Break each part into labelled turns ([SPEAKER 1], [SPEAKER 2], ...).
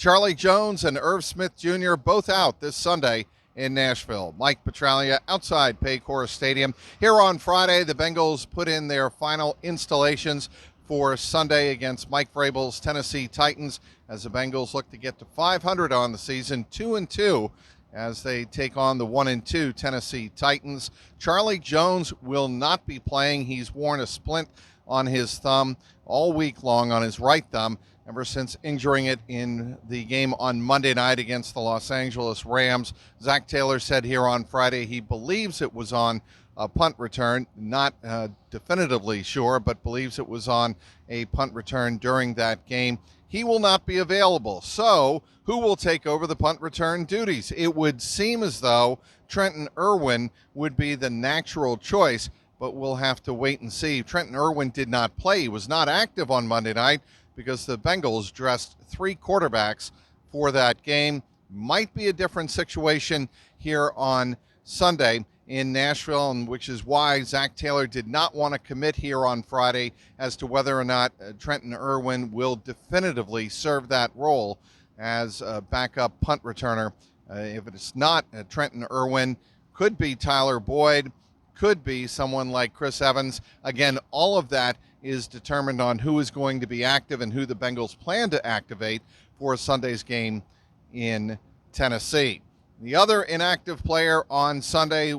[SPEAKER 1] Charlie Jones and Irv Smith Jr. both out this Sunday in Nashville. Mike Petraglia outside Paycor Stadium. Here on Friday, the Bengals put in their final installations for Sunday against Mike Vrabel's Tennessee Titans as the Bengals look to get to 500 on the season, 2-2 as they take on the 1-2 Tennessee Titans. Charlie Jones will not be playing. He's worn a splint on his thumb all week long, on his right thumb, ever since injuring it in the game on Monday night against the Los Angeles Rams. Zach Taylor said here on Friday he believes it was on a punt return, not definitively sure, but believes it was on a punt return during that game. He will not be available. So who will take over the punt return duties? It would seem as though Trenton Irwin would be the natural choice, but we'll have to wait and see. Trenton Irwin did not play. He was not active on Monday night because the Bengals dressed 3 quarterbacks for that game. Might be a different situation here on Sunday in Nashville, and which is why Zach Taylor did not want to commit here on Friday as to whether or not Trenton Irwin will definitively serve that role as a backup punt returner. If it's not Trenton Irwin, could be Tyler Boyd, could be someone like Chris Evans. Again, all of that is determined on who is going to be active and who the Bengals plan to activate for Sunday's game in Tennessee. The other inactive player on Sunday,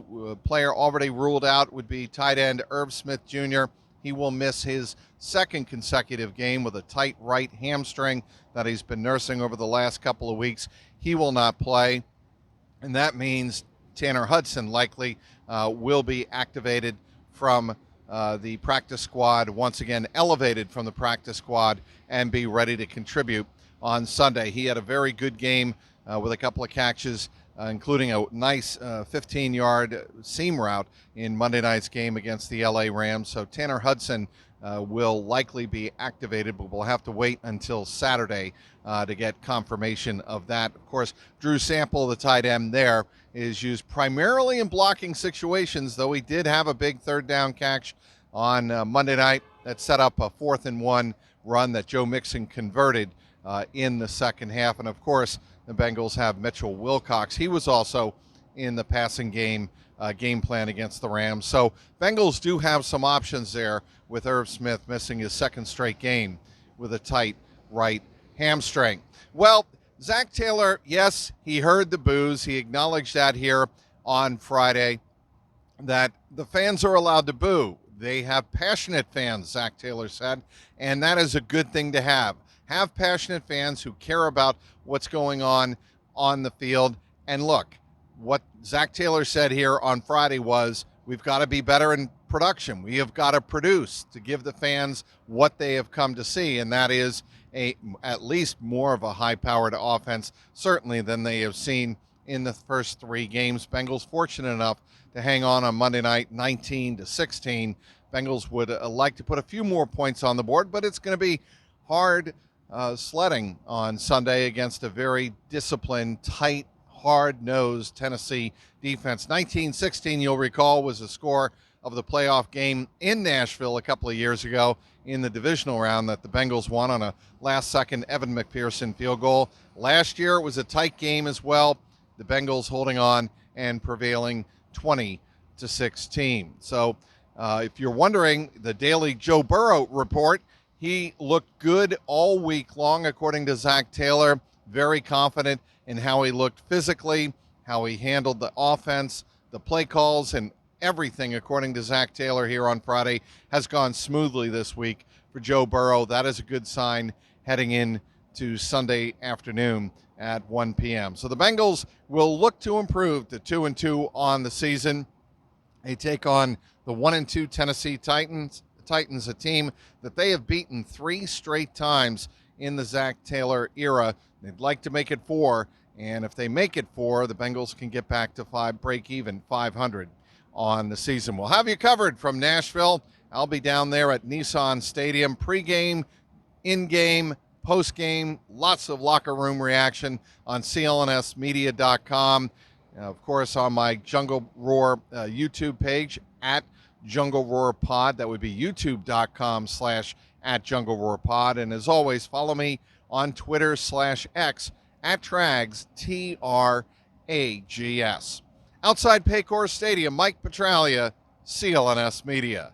[SPEAKER 1] player already ruled out, would be tight end Irv Smith Jr. He will miss his second consecutive game with a tight right hamstring that he's been nursing over the last couple of weeks. He will not play, and that means Tanner Hudson likely will be activated from the practice squad, once again elevated from the practice squad, and be ready to contribute on Sunday. He had a very good game with a couple of catches, including a nice 15-yard seam route in Monday night's game against the LA Rams. So Tanner Hudson will likely be activated, but we'll have to wait until Saturday to get confirmation of that. Of course, Drew Sample, the tight end there, is used primarily in blocking situations, though he did have a big third down catch on Monday night that set up a 4th-and-1 run that Joe Mixon converted in the second half. And, of course, the Bengals have Mitchell Wilcox. He was also in the passing game plan against the Rams. So Bengals do have some options there with Irv Smith missing his second straight game with a tight right hamstring. Well, Zach Taylor, yes, he heard the boos. He acknowledged that here on Friday, that the fans are allowed to boo. They have passionate fans, Zach Taylor said, and that is a good thing to have. Have passionate fans who care about what's going on the field. And look, what Zach Taylor said here on Friday was, we've got to be better in production. We have got to produce to give the fans what they have come to see, and that is at least more of a high-powered offense, certainly than they have seen in the first 3 games. Bengals fortunate enough to hang on Monday night, 19-16. Bengals would like to put a few more points on the board, but it's going to be hard sledding on Sunday against a very disciplined, tight, hard-nosed Tennessee defense. 19-16, you'll recall, was the score of the playoff game in Nashville a couple of years ago in the divisional round that the Bengals won on a last-second Evan McPherson field goal. Last year, it was a tight game as well. The Bengals holding on and prevailing 20-16. So if you're wondering, the daily Joe Burrow report, he looked good all week long, according to Zach Taylor. Very confident in how he looked physically, how he handled the offense, the play calls, and everything, according to Zach Taylor here on Friday, has gone smoothly this week for Joe Burrow. That is a good sign heading into Sunday afternoon at 1 p.m. So the Bengals will look to improve to 2-2 on the season. They take on the 1-2 Tennessee Titans, a team that they have beaten 3 straight times in the Zach Taylor era. They'd like to make it 4, and if they make it 4, the Bengals can get back to 500 on the season. We'll have you covered from Nashville. I'll be down there at Nissan Stadium, pregame, in-game, post-game, lots of locker room reaction on clnsmedia.com. Of course, on my Jungle Roar YouTube page at Jungle Roar Pod. That would be youtube.com/@Jungle Roar Pod. And as always, follow me on Twitter/X at Trags, TRAGS. Outside Paycor Stadium, Mike Petraglia, CLNS Media.